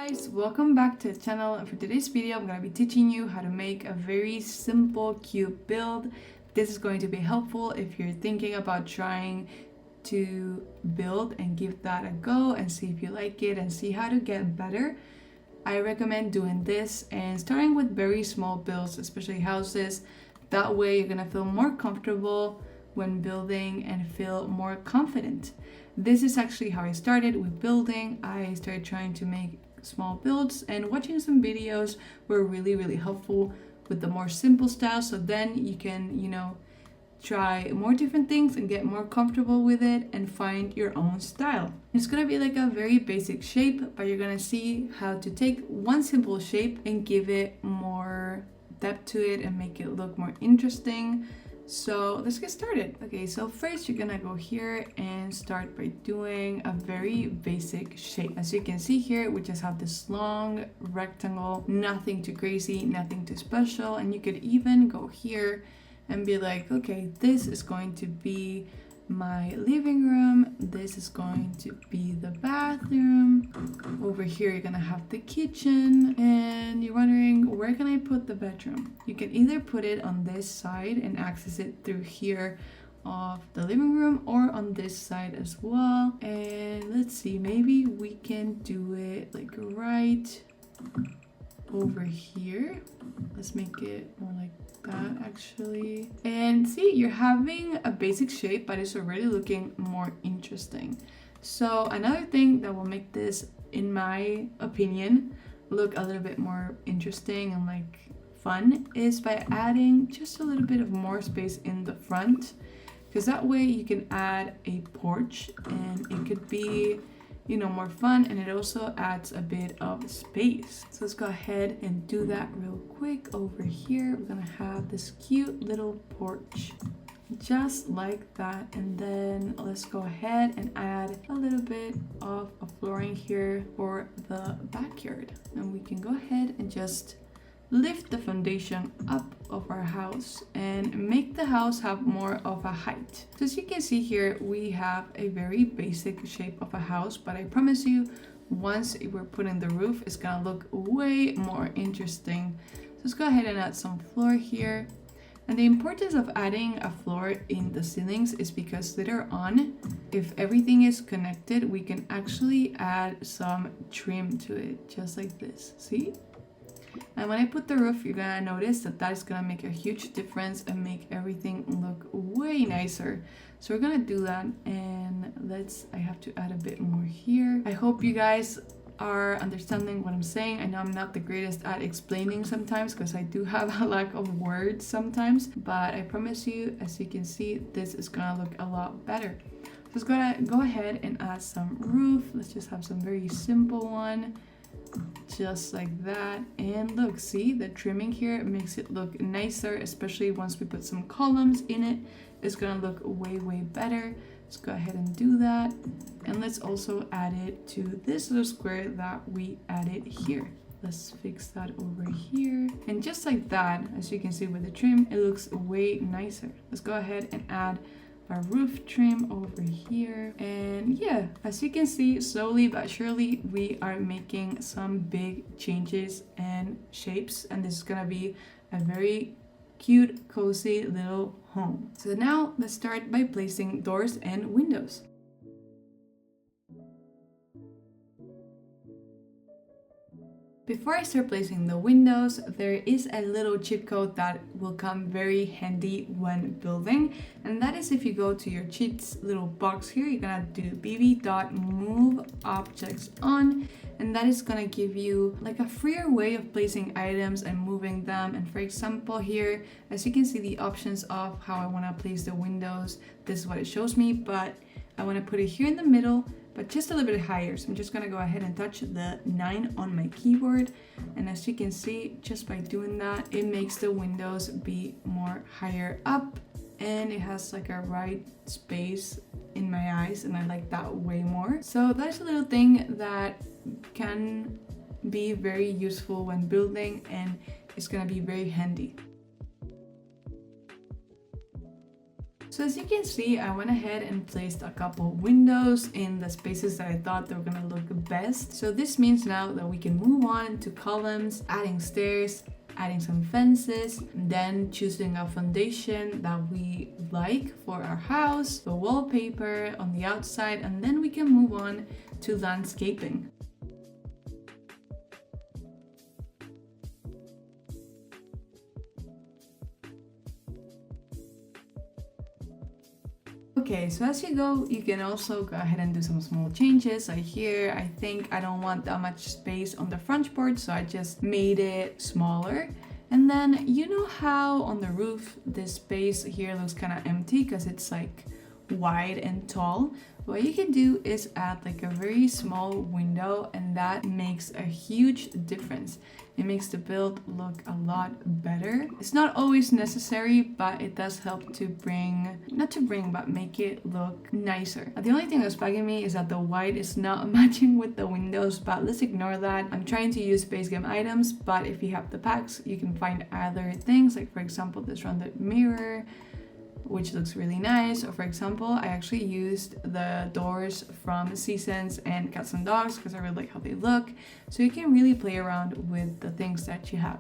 guys, welcome back to the channel, and for today's video I'm going to be teaching you how to make a very simple cube build. This is going to be helpful if you're thinking about trying to build and give that a go and see if you like it and see how to get better. I recommend doing this and starting with very small builds, especially houses. That way you're going to feel more comfortable when building and feel more confident. This is actually how I started with building. I started trying to make small builds, and watching some videos were really helpful with the more simple style, so then you can, try more different things and get more comfortable with it and find your own style. It's gonna be like a very basic shape, but you're gonna see how to take one simple shape and give it more depth to it and make it look more interesting. So let's get started. Okay, so first you're gonna go here and start by doing a very basic shape. As you can see here, we just have this long rectangle, nothing too crazy, nothing too special. And you could even go here and be like, okay, this is going to be my living room, this is going to be the bathroom, over here you're gonna have the kitchen, and you're wondering, where can I put the bedroom? You can either put it on this side and access it through here of the living room, or on this side as well. And let's see, maybe we can do it like right over here. Let's make it more like that actually. And see, you're having a basic shape, but it's already looking more interesting. So another thing that will make this, in my opinion, look a little bit more interesting and like fun is by adding just a little bit of more space in the front, because that way you can add a porch and it could be more fun, and it also adds a bit of space. So let's go ahead and do that real quick. Over here we're gonna have this cute little porch just like that, and then let's go ahead and add a little bit of a flooring here for the backyard, and we can go ahead and just lift the foundation up of our house and make the house have more of a height. So as you can see here, we have a very basic shape of a house, but I promise you, once we're putting the roof, it's gonna look way more interesting. So let's go ahead and add some floor here. And the importance of adding a floor in the ceilings is because later on, if everything is connected, we can actually add some trim to it, just like this, see? And when I put the roof, you're gonna notice that is gonna make a huge difference and make everything look way nicer. So we're gonna do that, and I have to add a bit more here. I hope you guys are understanding what I'm saying. I know I'm not the greatest at explaining sometimes because I do have a lack of words sometimes, but I promise you, as you can see, this is gonna look a lot better. So let's go ahead and add some roof. Let's just have some very simple one. Just like that. And look, see, the trimming here makes it look nicer, especially once we put some columns in it. It's gonna look way better. Let's go ahead and do that, and let's also add it to this little square that we added here. Let's fix that over here, and just like that, as you can see with the trim, it looks way nicer. Let's go ahead and add our roof trim over here, and yeah, as you can see, slowly but surely we are making some big changes and shapes, and this is gonna be a very cute, cozy little home. So now let's start by placing doors and windows. Before I start placing the windows, there is a little cheat code that will come very handy when building, and that is if you go to your cheats little box here, you're gonna do bb.moveObjectsOn, and that is gonna give you like a freer way of placing items and moving them. And for example here, as you can see the options of how I want to place the windows, this is what it shows me, but I want to put it here in the middle, but just a little bit higher. So I'm just gonna go ahead and touch the 9 on my keyboard, and as you can see, just by doing that, it makes the windows be more higher up, and it has like a right space in my eyes, and I like that way more. So that's a little thing that can be very useful when building, and it's gonna be very handy. So as you can see, I went ahead and placed a couple windows in the spaces that I thought they were gonna look best. So this means now that we can move on to columns, adding stairs, adding some fences, then choosing a foundation that we like for our house, the wallpaper on the outside, and then we can move on to landscaping. Okay, so as you go, you can also go ahead and do some small changes. Like here, I think I don't want that much space on the front board, so I just made it smaller. And then you know how on the roof, this space here looks kind of empty because it's like wide and tall. What you can do is add like a very small window, and that makes a huge difference. It makes the build look a lot better. It's not always necessary, but it does help to make it look nicer. The only thing that's bugging me is that the white is not matching with the windows, but let's ignore that. I'm trying to use base game items, but if you have the packs, you can find other things, like for example, this rounded mirror, which looks really nice. Or for example, I actually used the doors from Seasons and Cats and Dogs because I really like how they look. So you can really play around with the things that you have.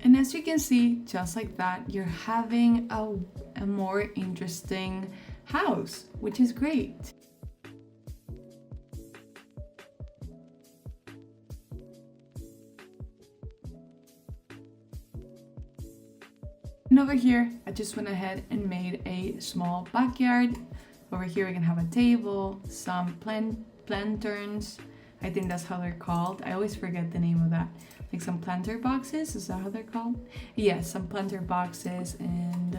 And as you can see, just like that, you're having a more interesting house, which is great. And over here, I just went ahead and made a small backyard. Over here, we can have a table, some planterns. I think that's how they're called. I always forget the name of that. Like some planter boxes, is that how they're called? Yes, some planter boxes, and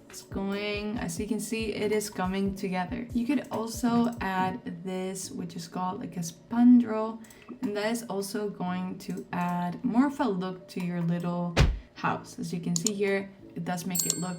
it's going, as you can see, it is coming together. You could also add this, which is called like a spandrel, and that is also going to add more of a look to your little house. As you can see here, it does make it look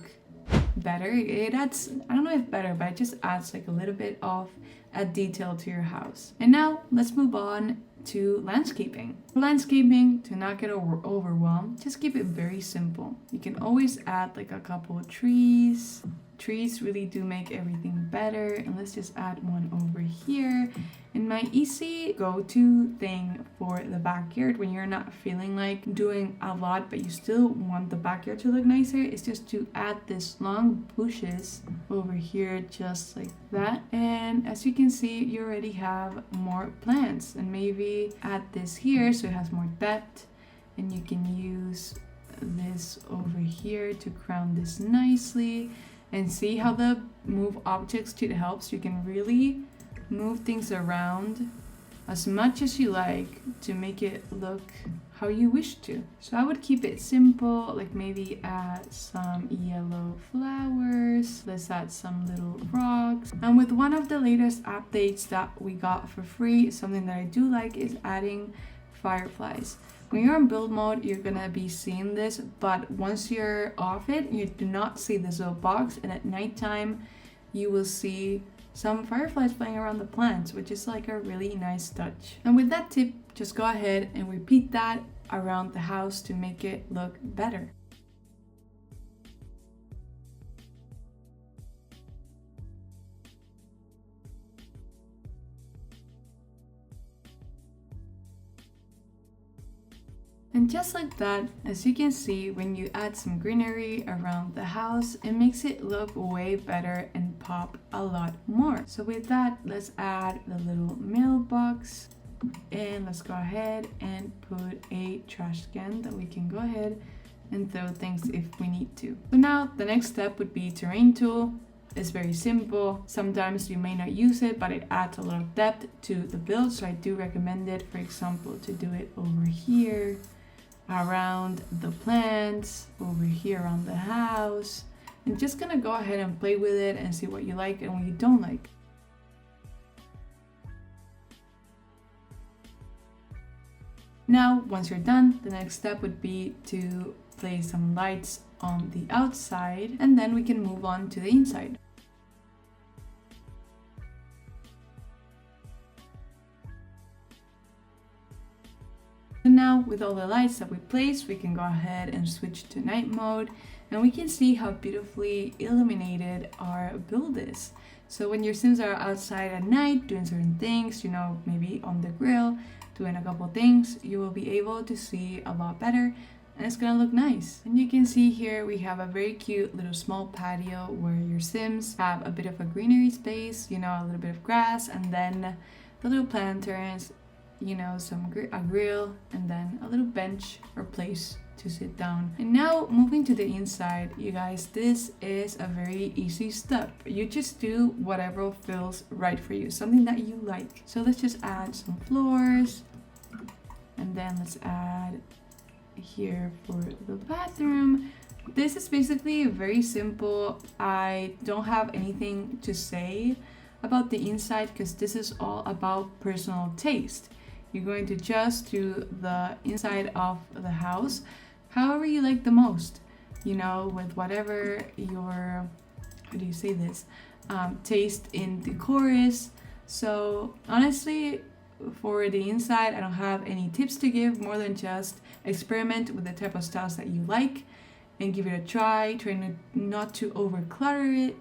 better. It adds, I don't know if better, but it just adds like a little bit of a detail to your house. And now let's move on to landscaping. For landscaping, to not get overwhelmed, just keep it very simple. You can always add like a couple of trees. Trees really do make everything better. And let's just add one over here. And my easy go-to thing for the backyard when you're not feeling like doing a lot but you still want the backyard to look nicer is just to add this long bushes over here, just like that. And as you can see, you already have more plants, and maybe add this here so it has more depth, and you can use this over here to crown this nicely. And see how the move objects kit helps. You can really move things around as much as you like to make it look how you wish to. So I would keep it simple, like maybe add some yellow flowers. Let's add some little rocks. And with one of the latest updates that we got for free, something that I do like is adding fireflies. When you're in build mode, you're gonna be seeing this, but once you're off it, you do not see this little box, and at nighttime, you will see some fireflies flying around the plants, which is like a really nice touch. And with that tip, just go ahead and repeat that around the house to make it look better. And just like that, as you can see, when you add some greenery around the house, it makes it look way better and pop a lot more. So with that, let's add the little mailbox, and let's go ahead and put a trash can that we can go ahead and throw things if we need to. So now the next step would be terrain tool. It's very simple. Sometimes you may not use it, but it adds a lot of depth to the build, so I do recommend it. For example, to do it over here, around the plants, over here around the house, and just gonna go ahead and play with it and see what you like and what you don't like. Now, once you're done, the next step would be to place some lights on the outside, and then we can move on to the inside. now with all the lights that we placed, we can go ahead and switch to night mode, and we can see how beautifully illuminated our build is. So when your Sims are outside at night doing certain things, you know, maybe on the grill, doing a couple things, you will be able to see a lot better, and it's gonna look nice. And you can see here we have a very cute little small patio where your Sims have a bit of a greenery space, you know, a little bit of grass, and then the little lanterns, you know, a grill, and then a little bench or place to sit down. And now moving to the inside, you guys, this is a very easy step. You just do whatever feels right for you, something that you like. So let's just add some floors, and then let's add here for the bathroom. This is basically very simple. I don't have anything to say about the inside because this is all about personal taste. You're going to just do the inside of the house however you like the most, you know, with whatever your, how do you say this, taste in decor is. So honestly, for the inside, I don't have any tips to give more than just experiment with the type of styles that you like and give it a try. Try not to overclutter it.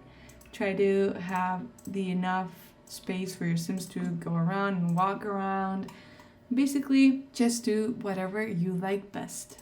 Try to have the enough space for your Sims to go around and walk around. Basically, just do whatever you like best.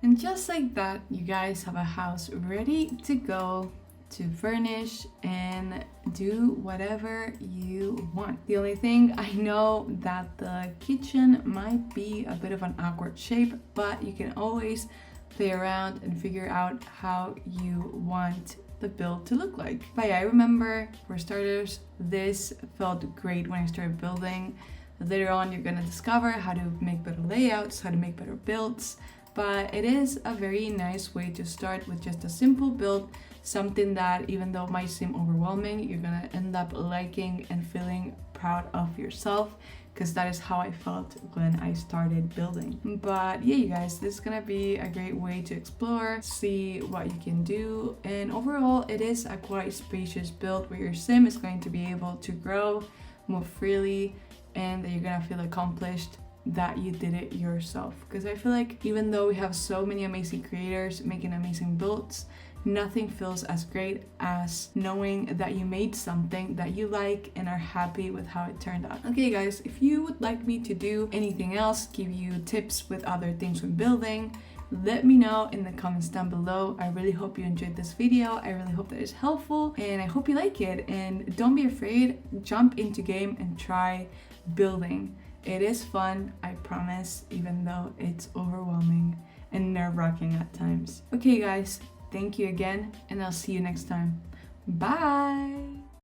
And just like that, you guys have a house ready to go to furnish and do whatever you want. The only thing, I know that the kitchen might be a bit of an awkward shape, but you can always play around and figure out how you want the build to look like. But yeah, I remember, for starters, this felt great when I started building. Later on, you're gonna discover how to make better layouts, how to make better builds. But it is a very nice way to start with just a simple build, something that even though it might seem overwhelming, you're gonna end up liking and feeling proud of yourself, because that is how I felt when I started building. But yeah, you guys, this is gonna be a great way to explore, see what you can do, and overall it is a quite spacious build where your Sim is going to be able to grow, move freely, and that you're gonna feel accomplished that you did it yourself. Because I feel like even though we have so many amazing creators making amazing builds, nothing feels as great as knowing that you made something that you like and are happy with how it turned out. Okay guys, if you would like me to do anything else, give you tips with other things when building, let me know in the comments down below. I really hope you enjoyed this video. I really hope that it's helpful, and I hope you like it. And don't be afraid, jump into game and try building. It is fun, I promise, even though it's overwhelming and nerve-wracking at times. Okay guys, thank you again, and I'll see you next time. Bye!